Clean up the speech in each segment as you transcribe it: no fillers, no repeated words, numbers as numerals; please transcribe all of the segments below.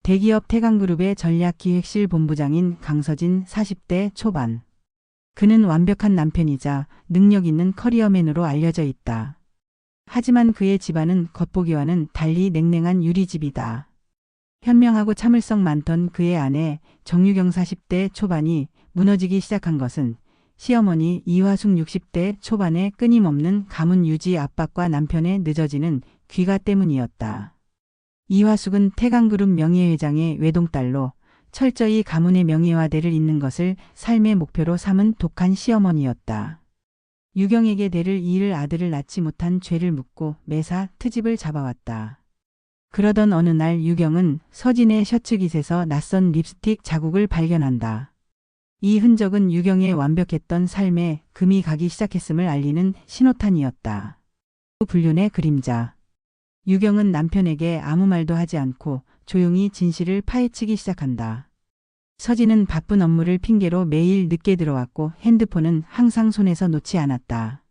대기업 태강그룹의 전략기획실 본부장인 강서진 40대 초반. 그는 완벽한 남편이자 능력 있는 커리어맨으로 알려져 있다. 하지만 그의 집안은 겉보기와는 달리 냉랭한 유리집이다. 현명하고 참을성 많던 그의 아내 정유경 40대 초반이 무너지기 시작한 것은 시어머니 이화숙 60대 초반의 끊임없는 가문 유지 압박과 남편의 늦어지는 귀가 때문이었다. 이화숙은 태강그룹 명예회장의 외동딸로 철저히 가문의 명예와 대를 잇는 것을 삶의 목표로 삼은 독한 시어머니였다. 유경에게 대를 이을 아들을 낳지 못한 죄를 묻고 매사 트집을 잡아왔다. 그러던 어느 날 유경은 서진의 셔츠깃에서 낯선 립스틱 자국을 발견한다. 이 흔적은 유경의 완벽했던 삶에 금이 가기 시작했음을 알리는 신호탄이었다. 불륜의 그림자. 유경은 남편에게 아무 말도 하지 않고 조용히 진실을 파헤치기 시작한다. 서진은 바쁜 업무를 핑계로 매일 늦게 들어왔고 핸드폰은 항상 손에서 놓지 않았다.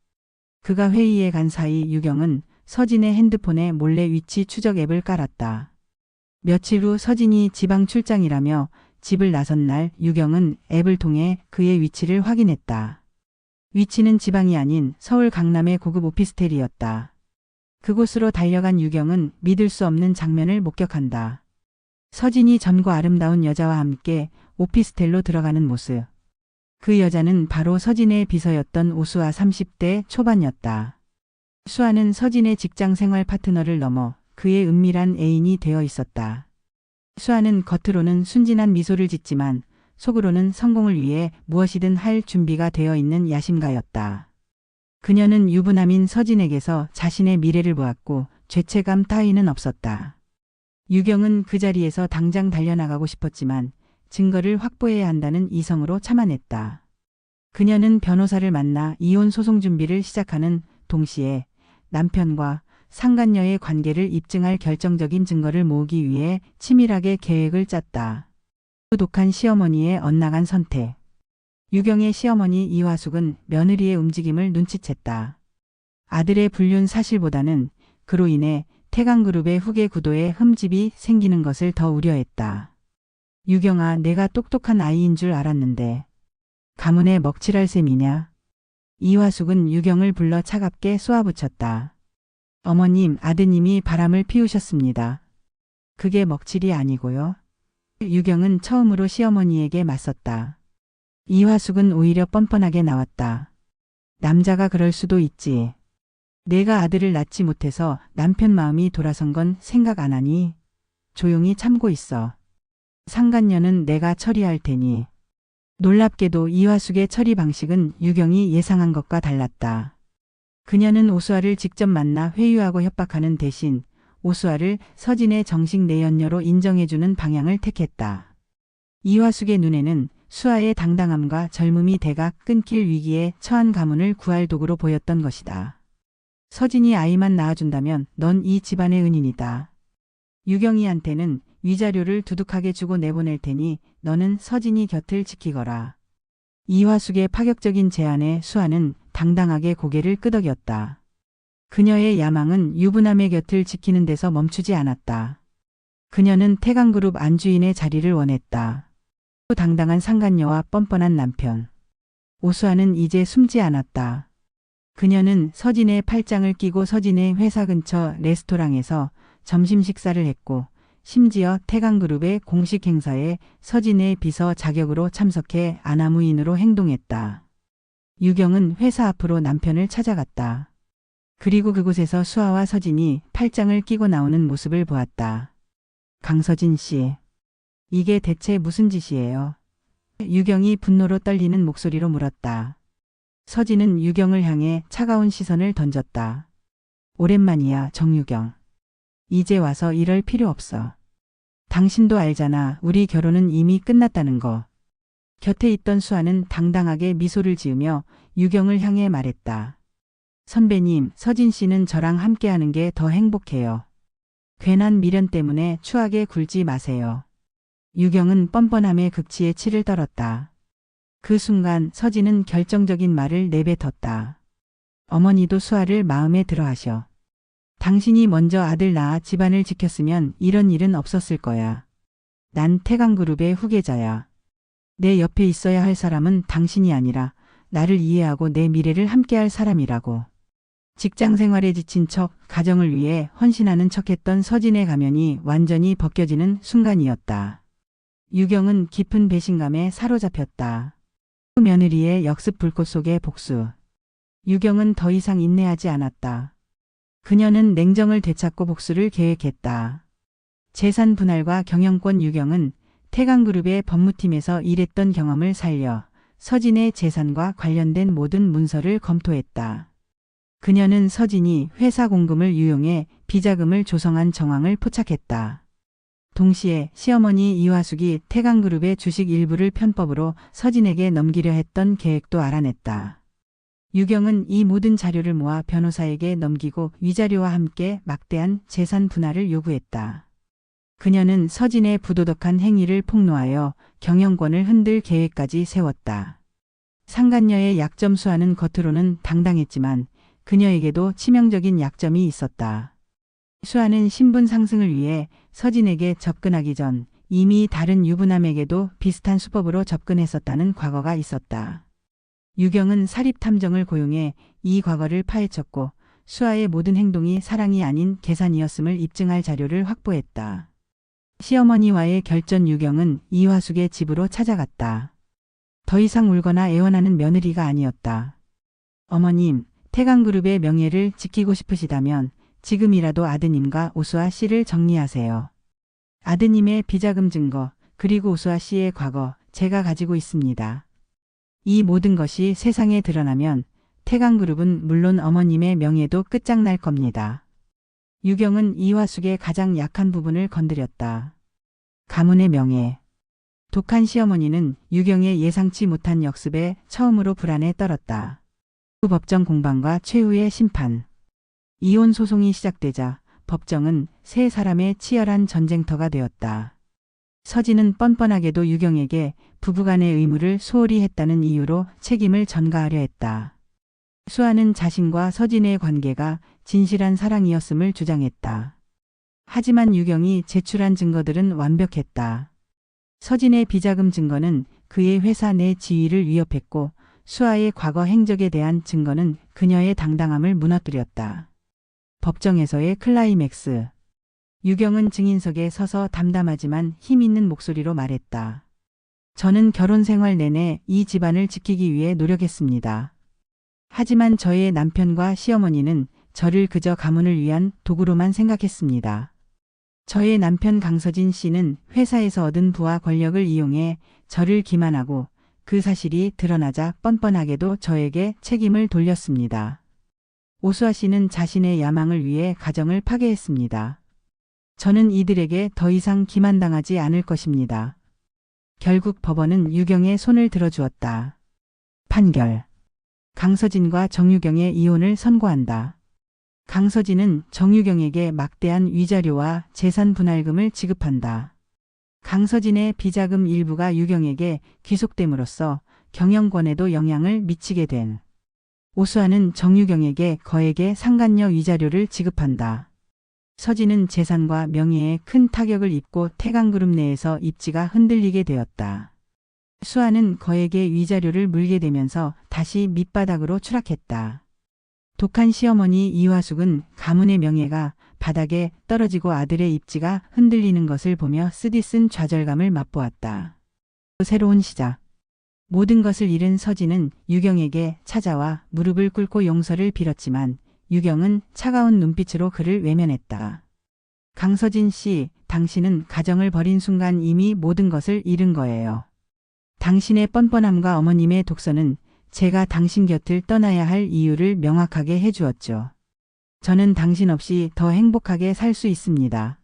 그가 회의에 간 사이 유경은 서진의 핸드폰에 몰래 위치 추적 앱을 깔았다. 며칠 후 서진이 지방 출장이라며 집을 나선 날 유경은 앱을 통해 그의 위치를 확인했다. 위치는 지방이 아닌 서울 강남의 고급 오피스텔이었다. 그곳으로 달려간 유경은 믿을 수 없는 장면을 목격한다. 서진이 젊고 아름다운 여자와 함께 오피스텔로 들어가는 모습. 그 여자는 바로 서진의 비서였던 오수아 30대 초반이었다. 수아는 서진의 직장 생활 파트너를 넘어 그의 은밀한 애인이 되어 있었다. 수아는 겉으로는 순진한 미소를 짓지만 속으로는 성공을 위해 무엇이든 할 준비가 되어 있는 야심가였다. 그녀는 유부남인 서진에게서 자신의 미래를 보았고 죄책감 따위는 없었다. 유경은 그 자리에서 당장 달려나가고 싶었지만 증거를 확보해야 한다는 이성으로 참아냈다. 그녀는 변호사를 만나 이혼 소송 준비를 시작하는 동시에 남편과 상간녀의 관계를 입증할 결정적인 증거를 모으기 위해 치밀하게 계획을 짰다. 독한 시어머니의 엇나간 선택. 유경의 시어머니 이화숙은 며느리의 움직임을 눈치챘다. 아들의 불륜 사실보다는 그로 인해 태강그룹의 후계 구도에 흠집이 생기는 것을 더 우려했다. 유경아, 내가 똑똑한 아이인 줄 알았는데 가문에 먹칠할 셈이냐? 이화숙은 유경을 불러 차갑게 쏘아붙였다. 어머님, 아드님이 바람을 피우셨습니다. 그게 먹칠이 아니고요. 유경은 처음으로 시어머니에게 맞섰다. 이화숙은 오히려 뻔뻔하게 나왔다. 남자가 그럴 수도 있지. 내가 아들을 낳지 못해서 남편 마음이 돌아선 건 생각 안 하니? 조용히 참고 있어. 상간녀는 내가 처리할 테니. 놀랍게도 이화숙의 처리 방식은 유경이 예상한 것과 달랐다. 그녀는 오수아를 직접 만나 회유하고 협박하는 대신 오수아를 서진의 정식 내연녀로 인정해주는 방향을 택했다. 이화숙의 눈에는 수아의 당당함과 젊음이 대각 끊길 위기에 처한 가문을 구할 도구로 보였던 것이다. 서진이 아이만 낳아준다면 넌 이 집안의 은인이다. 유경이한테는 위자료를 두둑하게 주고 내보낼 테니 너는 서진이 곁을 지키거라. 이화숙의 파격적인 제안에 수아는 당당하게 고개를 끄덕였다. 그녀의 야망은 유부남의 곁을 지키는 데서 멈추지 않았다. 그녀는 태강그룹 안주인의 자리를 원했다. 당당한 상간녀와 뻔뻔한 남편. 오수아는 이제 숨지 않았다. 그녀는 서진의 팔짱을 끼고 서진의 회사 근처 레스토랑에서 점심 식사를 했고 심지어 태강그룹의 공식 행사에 서진의 비서 자격으로 참석해 아나무인으로 행동했다. 유경은 회사 앞으로 남편을 찾아갔다. 그리고 그곳에서 수아와 서진이 팔짱을 끼고 나오는 모습을 보았다. 강서진 씨, 이게 대체 무슨 짓이에요? 유경이 분노로 떨리는 목소리로 물었다. 서진은 유경을 향해 차가운 시선을 던졌다. 오랜만이야, 정유경. 이제 와서 이럴 필요 없어. 당신도 알잖아. 우리 결혼은 이미 끝났다는 거. 곁에 있던 수아는 당당하게 미소를 지으며 유경을 향해 말했다. 선배님, 서진 씨는 저랑 함께하는 게 더 행복해요. 괜한 미련 때문에 추하게 굴지 마세요. 유경은 뻔뻔함의 극치에 치를 떨었다. 그 순간 서진은 결정적인 말을 내뱉었다. 어머니도 수아를 마음에 들어하셔. 당신이 먼저 아들 낳아 집안을 지켰으면 이런 일은 없었을 거야. 난 태강그룹의 후계자야. 내 옆에 있어야 할 사람은 당신이 아니라 나를 이해하고 내 미래를 함께할 사람이라고. 직장 생활에 지친 척 가정을 위해 헌신하는 척했던 서진의 가면이 완전히 벗겨지는 순간이었다. 유경은 깊은 배신감에 사로잡혔다. 며느리의 역습 불꽃 속의 복수. 유경은 더 이상 인내하지 않았다. 그녀는 냉정을 되찾고 복수를 계획했다. 재산 분할과 경영권. 유경은 태강그룹의 법무팀에서 일했던 경험을 살려 서진의 재산과 관련된 모든 문서를 검토했다. 그녀는 서진이 회사 공금을 유용해 비자금을 조성한 정황을 포착했다. 동시에 시어머니 이화숙이 태강그룹의 주식 일부를 편법으로 서진에게 넘기려 했던 계획도 알아냈다. 유경은 이 모든 자료를 모아 변호사에게 넘기고 위자료와 함께 막대한 재산 분할을 요구했다. 그녀는 서진의 부도덕한 행위를 폭로하여 경영권을 흔들 계획까지 세웠다. 상간녀의 약점 수아는 겉으로는 당당했지만 그녀에게도 치명적인 약점이 있었다. 수아는 신분 상승을 위해 서진에게 접근하기 전 이미 다른 유부남에게도 비슷한 수법으로 접근했었다는 과거가 있었다. 유경은 사립탐정을 고용해 이 과거를 파헤쳤고 수아의 모든 행동이 사랑이 아닌 계산이었음을 입증할 자료를 확보했다. 시어머니와의 결전. 유경은 이화숙의 집으로 찾아갔다. 더 이상 울거나 애원하는 며느리가 아니었다. 어머님, 태강그룹의 명예를 지키고 싶으시다면 지금이라도 아드님과 오수아 씨를 정리하세요. 아드님의 비자금 증거, 그리고 오수아 씨의 과거, 제가 가지고 있습니다. 이 모든 것이 세상에 드러나면 태강그룹은 물론 어머님의 명예도 끝장날 겁니다. 유경은 이화숙의 가장 약한 부분을 건드렸다. 가문의 명예. 독한 시어머니는 유경의 예상치 못한 역습에 처음으로 불안에 떨었다. 법정 공방과 최후의 심판. 이혼 소송이 시작되자 법정은 세 사람의 치열한 전쟁터가 되었다. 서진은 뻔뻔하게도 유경에게 부부간의 의무를 소홀히 했다는 이유로 책임을 전가하려 했다. 수아는 자신과 서진의 관계가 진실한 사랑이었음을 주장했다. 하지만 유경이 제출한 증거들은 완벽했다. 서진의 비자금 증거는 그의 회사 내 지위를 위협했고 수아의 과거 행적에 대한 증거는 그녀의 당당함을 무너뜨렸다. 법정에서의 클라이맥스. 유경은 증인석에 서서 담담하지만 힘 있는 목소리로 말했다. 저는 결혼 생활 내내 이 집안을 지키기 위해 노력했습니다. 하지만 저의 남편과 시어머니는 저를 그저 가문을 위한 도구로만 생각했습니다. 저의 남편 강서진 씨는 회사에서 얻은 부와 권력을 이용해 저를 기만하고 그 사실이 드러나자 뻔뻔하게도 저에게 책임을 돌렸습니다. 오수아 씨는 자신의 야망을 위해 가정을 파괴했습니다. 저는 이들에게 더 이상 기만당하지 않을 것입니다. 결국 법원은 유경의 손을 들어주었다. 판결. 강서진과 정유경의 이혼을 선고한다. 강서진은 정유경에게 막대한 위자료와 재산 분할금을 지급한다. 강서진의 비자금 일부가 유경에게 귀속됨으로써 경영권에도 영향을 미치게 된. 오수아는 정유경에게 거액의 상간녀 위자료를 지급한다. 서진은 재산과 명예에 큰 타격을 입고 태강그룹 내에서 입지가 흔들리게 되었다. 수아는 거액의 위자료를 물게 되면서 다시 밑바닥으로 추락했다. 독한 시어머니 이화숙은 가문의 명예가 바닥에 떨어지고 아들의 입지가 흔들리는 것을 보며 쓰디쓴 좌절감을 맛보았다. 새로운 시작. 모든 것을 잃은 서진은 유경에게 찾아와 무릎을 꿇고 용서를 빌었지만 유경은 차가운 눈빛으로 그를 외면했다. 강서진 씨, 당신은 가정을 버린 순간 이미 모든 것을 잃은 거예요. 당신의 뻔뻔함과 어머님의 독서는 제가 당신 곁을 떠나야 할 이유를 명확하게 해주었죠. 저는 당신 없이 더 행복하게 살 수 있습니다.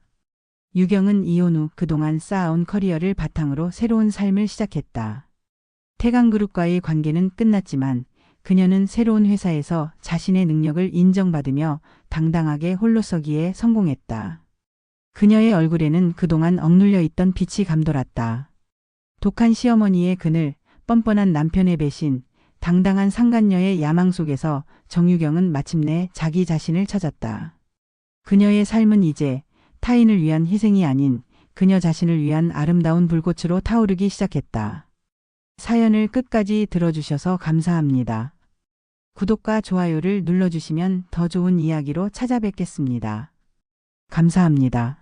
유경은 이혼 후 그동안 쌓아온 커리어를 바탕으로 새로운 삶을 시작했다. 태강그룹과의 관계는 끝났지만 그녀는 새로운 회사에서 자신의 능력을 인정받으며 당당하게 홀로 서기에 성공했다. 그녀의 얼굴에는 그동안 억눌려 있던 빛이 감돌았다. 독한 시어머니의 그늘, 뻔뻔한 남편의 배신, 당당한 상간녀의 야망 속에서 정유경은 마침내 자기 자신을 찾았다. 그녀의 삶은 이제 타인을 위한 희생이 아닌 그녀 자신을 위한 아름다운 불꽃으로 타오르기 시작했다. 사연을 끝까지 들어주셔서 감사합니다. 구독과 좋아요를 눌러주시면 더 좋은 이야기로 찾아뵙겠습니다. 감사합니다.